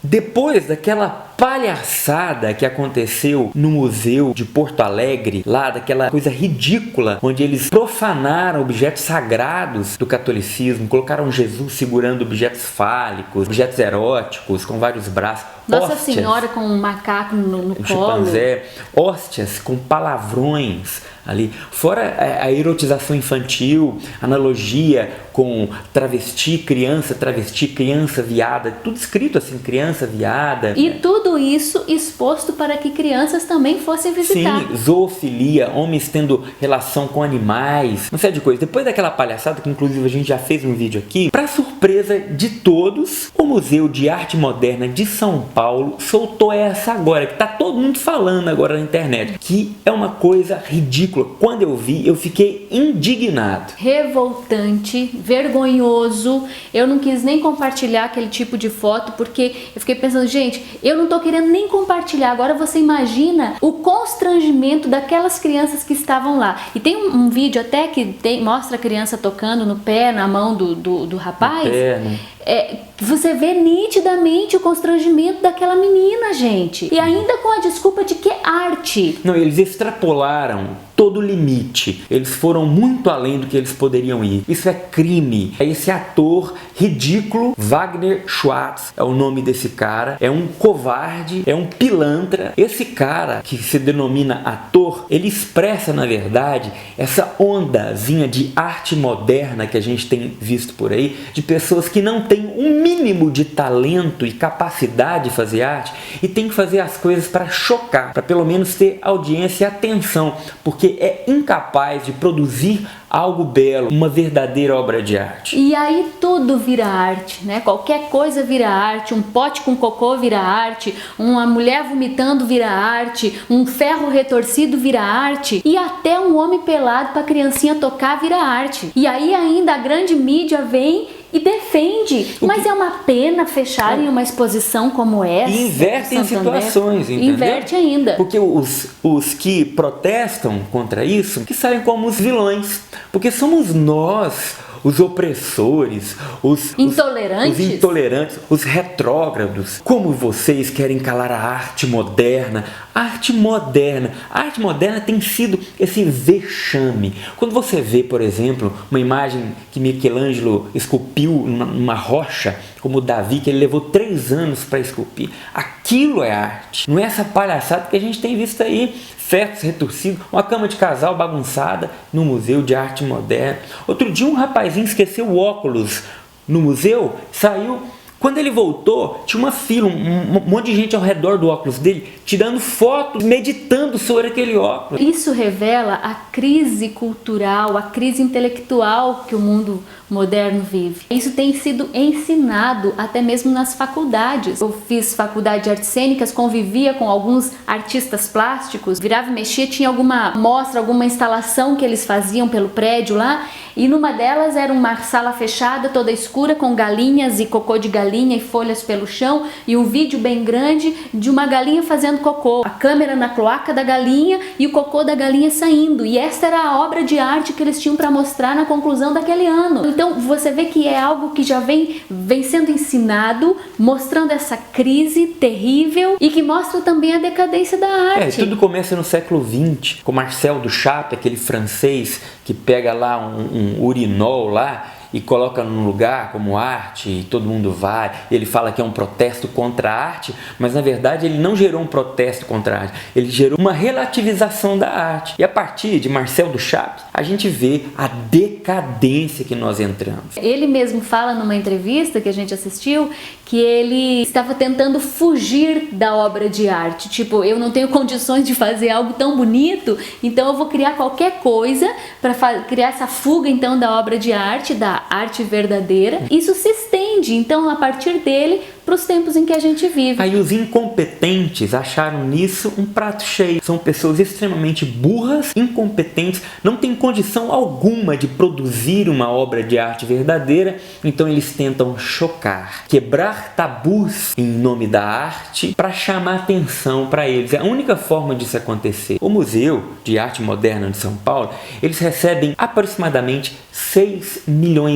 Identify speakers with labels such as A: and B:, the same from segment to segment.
A: Depois daquela palhaçada que aconteceu no Museu de Porto Alegre, lá daquela coisa ridícula, onde eles profanaram objetos sagrados do catolicismo, colocaram Jesus segurando objetos fálicos, objetos eróticos, com vários braços,
B: Nossa
A: hóstias,
B: Senhora com um macaco no colo,
A: chimpanzé, hóstias com palavrões ali, fora a erotização infantil, analogia com travesti, criança viada, tudo escrito assim, criança viada.
B: E tudo isso exposto para que crianças também fossem visitar.
A: Sim, zoofilia, homens tendo relação com animais, uma série de coisas. Depois daquela palhaçada, que inclusive a gente já fez um vídeo aqui, para surpresa de todos, o Museu de Arte Moderna de São Paulo soltou essa agora, que tá todo mundo falando agora na internet, que é uma coisa ridícula. Quando eu vi, eu fiquei indignado.
B: Revoltante, vergonhoso. Eu não quis nem compartilhar aquele tipo de foto, porque eu fiquei pensando, gente, eu não tô querendo nem compartilhar. Agora você imagina o constrangimento daquelas crianças que estavam lá. E tem um vídeo até que mostra a criança tocando no pé, na mão do rapaz.
A: No pé, né?
B: Você vê nitidamente o constrangimento daquela menina, gente. E ainda com a desculpa de que é arte.
A: Não, eles extrapolaram todo o limite. Eles foram muito além do que eles poderiam ir. Isso é crime. Esse ator ridículo, Wagner Schwartz, é o nome desse cara. É um covarde, é um pilantra. Esse cara, que se denomina ator, ele expressa, na verdade, essa ondazinha de arte moderna que a gente tem visto por aí, de pessoas que não têm um mínimo de talento e capacidade de fazer arte e tem que fazer as coisas para chocar, para pelo menos ter audiência e atenção, porque é incapaz de produzir algo belo, uma verdadeira obra de arte.
B: E aí tudo vira arte, né? Qualquer coisa vira arte, um pote com cocô vira arte, uma mulher vomitando vira arte, um ferro retorcido vira arte e até um homem pelado para a criancinha tocar vira arte. E aí ainda a grande mídia vem e defende. Mas é uma pena fecharem uma exposição como essa.
A: E invertem situações, entendeu?
B: Inverte ainda.
A: Porque os que protestam contra isso, que saem como os vilões. Porque somos nós, os opressores, os intolerantes, os retrógrados. Como vocês querem calar a arte moderna? A arte moderna tem sido esse vexame. Quando você vê, por exemplo, uma imagem que Michelangelo esculpiu numa rocha, como Davi, que ele levou 3 anos para esculpir, aquilo é arte. Não é essa palhaçada que a gente tem visto aí, ferros retorcidos, uma cama de casal bagunçada no Museu de Arte Moderna. Outro dia um rapazinho esqueceu o óculos no museu, saiu. Quando ele voltou, tinha uma fila, um monte de gente ao redor do óculos dele, tirando fotos, meditando sobre aquele óculos.
B: Isso revela a crise cultural, a crise intelectual que o mundo moderno vive. Isso tem sido ensinado até mesmo nas faculdades. Eu fiz faculdade de artes cênicas, convivia com alguns artistas plásticos, virava e mexia, tinha alguma mostra, alguma instalação que eles faziam pelo prédio lá, e numa delas era uma sala fechada, toda escura, com galinhas e cocô de galinha e folhas pelo chão, e um vídeo bem grande de uma galinha fazendo cocô, a câmera na cloaca da galinha e o cocô da galinha saindo, e esta era a obra de arte que eles tinham para mostrar na conclusão daquele ano. Então você vê que é algo que já vem sendo ensinado, mostrando essa crise terrível e que mostra também a decadência da arte.
A: Tudo começa no século XX, com Marcel Duchamp, aquele francês que pega lá um urinol lá e coloca num lugar como arte e todo mundo vai, ele fala que é um protesto contra a arte, mas na verdade ele não gerou um protesto contra a arte, ele gerou uma relativização da arte. E a partir de Marcel Duchamp, a gente vê a decadência que nós entramos.
B: Ele mesmo fala numa entrevista que a gente assistiu que ele estava tentando fugir da obra de arte, tipo, eu não tenho condições de fazer algo tão bonito, então eu vou criar qualquer coisa para criar essa fuga então da obra de arte, da arte verdadeira. Isso se estende então a partir dele para os tempos em que a gente vive.
A: Aí os incompetentes acharam nisso um prato cheio. São pessoas extremamente burras, incompetentes, não têm condição alguma de produzir uma obra de arte verdadeira, então eles tentam chocar, quebrar tabus em nome da arte para chamar atenção para eles. É a única forma disso acontecer. O Museu de Arte Moderna de São Paulo, eles recebem aproximadamente 6,5 milhões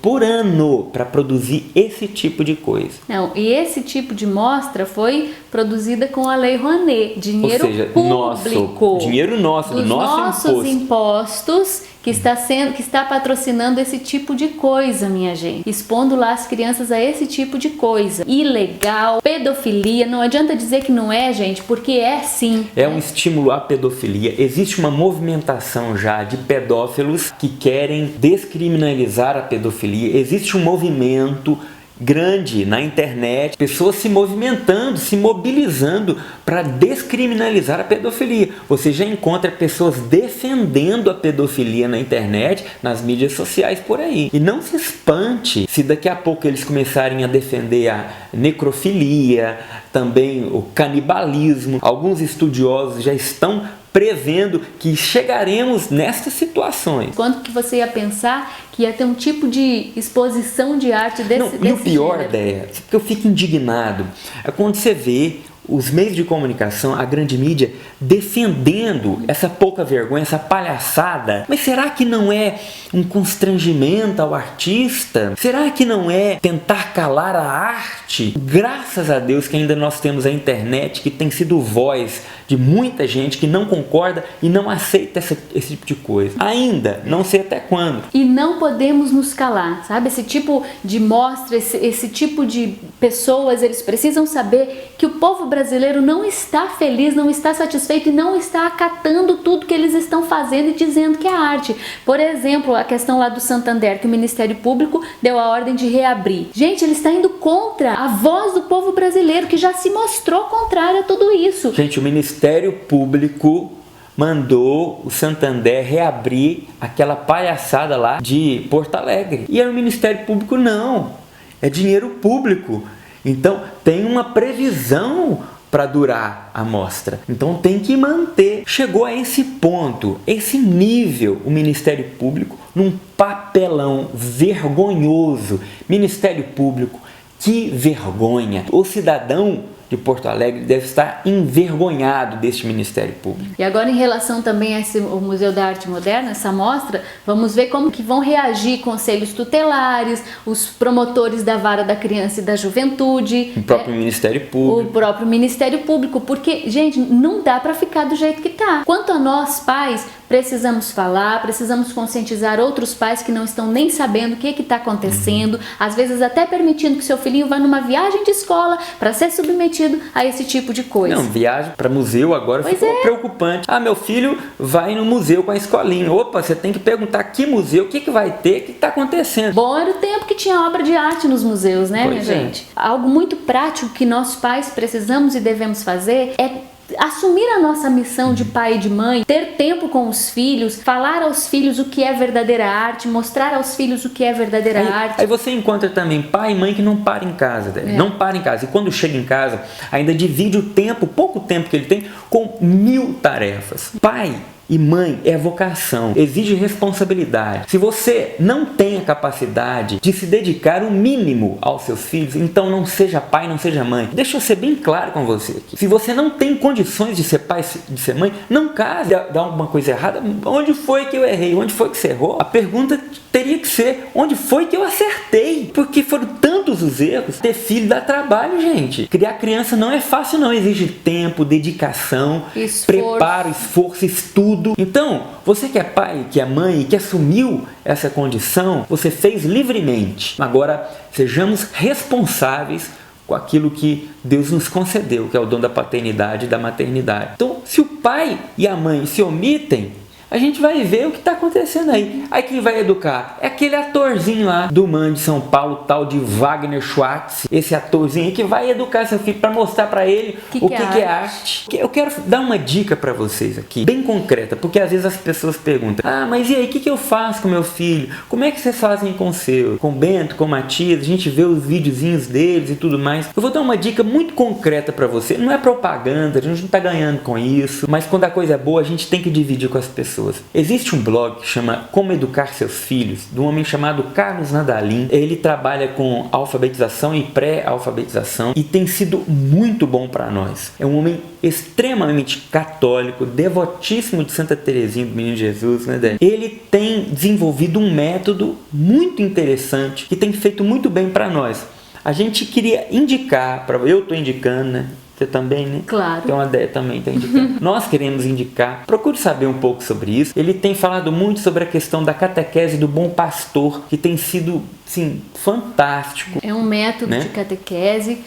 A: por ano para produzir esse tipo de coisa.
B: Não, e esse tipo de mostra foi produzida com a Lei Rouanet, dinheiro público,
A: dinheiro nosso,
B: dos nossos impostos, que está patrocinando esse tipo de coisa, minha gente, expondo lá as crianças a esse tipo de coisa ilegal, pedofilia. Não adianta dizer que não é, gente, porque é sim.
A: É um estímulo à pedofilia. Existe uma movimentação já de pedófilos que querem descriminalizar a pedofilia. Existe um movimento grande na internet, pessoas se movimentando, se mobilizando para descriminalizar a pedofilia. Você já encontra pessoas defendendo a pedofilia na internet, nas mídias sociais por aí. E não se espante se daqui a pouco eles começarem a defender a necrofilia, também o canibalismo. Alguns estudiosos já estão prevendo que chegaremos nestas situações.
B: Quando que você ia pensar que ia ter um tipo de exposição de arte desse
A: E o pior,
B: gênero?
A: Déia, porque eu fico indignado, é quando você vê os meios de comunicação, a grande mídia, defendendo essa pouca vergonha, essa palhaçada. Mas será que não é um constrangimento ao artista? Será que não é tentar calar a arte? Graças a Deus que ainda nós temos a internet, que tem sido voz de muita gente que não concorda e não aceita esse tipo de coisa. Ainda, não sei até quando.
B: E não podemos nos calar, sabe? Esse tipo de mostra, esse tipo de pessoas, eles precisam saber que o povo brasileiro não está feliz, não está satisfeito e não está acatando tudo que eles estão fazendo e dizendo que é arte. Por exemplo, a questão lá do Santander, que o Ministério Público deu a ordem de reabrir. Gente, ele está indo contra a voz do povo brasileiro, que já se mostrou contrário a tudo isso.
A: Gente, o Ministério Público mandou o Santander reabrir aquela palhaçada lá de Porto Alegre. E era o Ministério Público não, é dinheiro público. Então tem uma previsão para durar a mostra. Então tem que manter. Chegou a esse ponto, esse nível, o Ministério Público num papelão vergonhoso. Ministério Público, que vergonha. O cidadão de Porto Alegre deve estar envergonhado deste Ministério Público.
B: E agora, em relação também ao Museu da Arte Moderna, essa mostra, vamos ver como que vão reagir conselhos tutelares, os promotores da Vara da Criança e da Juventude,
A: o próprio Ministério Público.
B: O próprio Ministério Público, porque, gente, não dá para ficar do jeito que tá. Quanto a nós, pais, precisamos falar, precisamos conscientizar outros pais que não estão nem sabendo o que está acontecendo, às vezes até permitindo que seu filhinho vá numa viagem de escola para ser submetido a esse tipo de coisa.
A: Não, viagem para museu agora ficou preocupante. Ah, meu filho vai no museu com a escolinha. Opa, você tem que perguntar que museu, o que vai ter, o que está acontecendo.
B: Bom, era o tempo que tinha obra de arte nos museus, né, minha gente? Algo muito prático que nós pais precisamos e devemos fazer é assumir a nossa missão de pai e de mãe, ter tempo com os filhos, falar aos filhos o que é verdadeira arte, mostrar aos filhos o que é verdadeira arte.
A: Aí você encontra também pai e mãe que não param em casa, não param em casa. E quando chega em casa, ainda divide o tempo, pouco tempo que ele tem, com 1000 tarefas. Pai e mãe é vocação, exige responsabilidade. Se você não tem a capacidade de se dedicar o mínimo aos seus filhos, então não seja pai, não seja mãe. Deixa eu ser bem claro com você aqui. Se você não tem condições de ser pai, de ser mãe, não case. Dá alguma coisa errada, onde foi que eu errei? Onde foi que você errou? A pergunta teria que ser, onde foi que eu acertei? Porque foram tantos os erros. Ter filho dá trabalho, gente. Criar criança não é fácil não, exige tempo, dedicação, preparo, esforço, estudo. Então, você que é pai, que é mãe, que assumiu essa condição, você fez livremente. Agora, sejamos responsáveis com aquilo que Deus nos concedeu, que é o dom da paternidade e da maternidade. Então, se o pai e a mãe se omitem, a gente vai ver o que está acontecendo aí. Aí quem vai educar? É aquele atorzinho lá do MAN de São Paulo, tal de Wagner Schwartz. Esse atorzinho aí que vai educar seu filho para mostrar para ele o que é arte. Eu quero dar uma dica para vocês aqui, bem concreta, porque às vezes as pessoas perguntam: ah, mas e aí, o que eu faço com meu filho? Como é que vocês fazem com o seu? Com o Bento, com o Matias, a gente vê os videozinhos deles e tudo mais. Eu vou dar uma dica muito concreta para você. Não é propaganda, a gente não está ganhando com isso, mas quando a coisa é boa, a gente tem que dividir com as pessoas. Existe um blog que chama Como Educar Seus Filhos, de um homem chamado Carlos Nadalim. Ele trabalha com alfabetização e pré-alfabetização e tem sido muito bom para nós. É um homem extremamente católico, devotíssimo de Santa Teresinha do Menino Jesus, né, Dé? Ele tem desenvolvido um método muito interessante que tem feito muito bem para nós. a gente queria indicar, eu estou indicando, né? Você também, né?
B: Claro.
A: Então a Déia também está indicando. Nós queremos indicar. Procure saber um pouco sobre isso. Ele tem falado muito sobre a questão da catequese do bom pastor, que tem sido, sim, fantástico.
B: É um método de catequese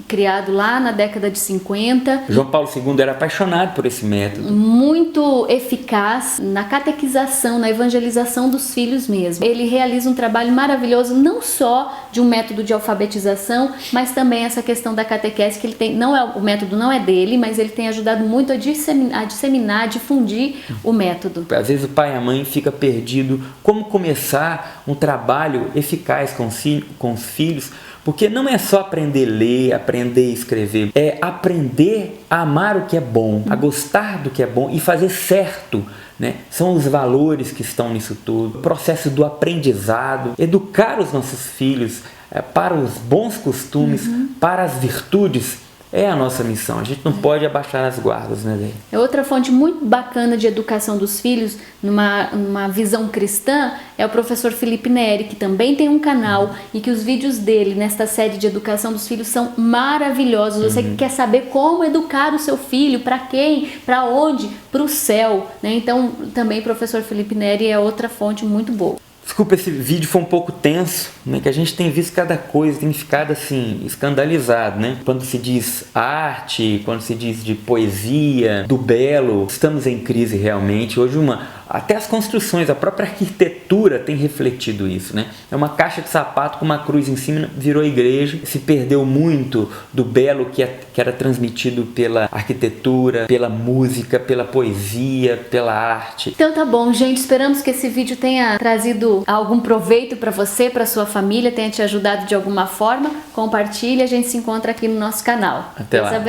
B: criado lá na década de 50.
A: João Paulo II era apaixonado por esse método.
B: Muito eficaz na catequização, na evangelização dos filhos mesmo. Ele realiza um trabalho maravilhoso, não só de um método de alfabetização, mas também essa questão da catequese, que ele tem, o método não é dele, mas ele tem ajudado muito a disseminar, a difundir o método.
A: Às vezes o pai e a mãe ficam perdidos como começar um trabalho eficaz com os filhos, porque não é só aprender a ler, aprender a escrever, é aprender a amar o que é bom, a gostar do que é bom e fazer certo, né? São os valores que estão nisso tudo, o processo do aprendizado, educar os nossos filhos para os bons costumes, para as virtudes. É a nossa missão, a gente não pode abaixar as guardas, né, Déia?
B: É outra fonte muito bacana de educação dos filhos, numa visão cristã, é o professor Felipe Neri, que também tem um canal e que os vídeos dele nesta série de educação dos filhos são maravilhosos. Você que quer saber como educar o seu filho, para quem, para onde, para o céu, né? Então também o professor Felipe Neri é outra fonte muito boa.
A: Desculpa, esse vídeo foi um pouco tenso, né? Que a gente tem visto cada coisa, tem ficado assim, escandalizado, né? Quando se diz arte, quando se diz de poesia, do belo, estamos em crise realmente. Hoje até as construções, a própria arquitetura tem refletido isso, né? É uma caixa de sapato com uma cruz em cima, virou igreja, se perdeu muito do belo que era transmitido pela arquitetura, pela música, pela poesia, pela arte.
B: Então tá bom, gente, esperamos que esse vídeo tenha trazido algum proveito para você, para sua família, tenha te ajudado de alguma forma. Compartilhe, a gente se encontra aqui no nosso canal.
A: Até lá.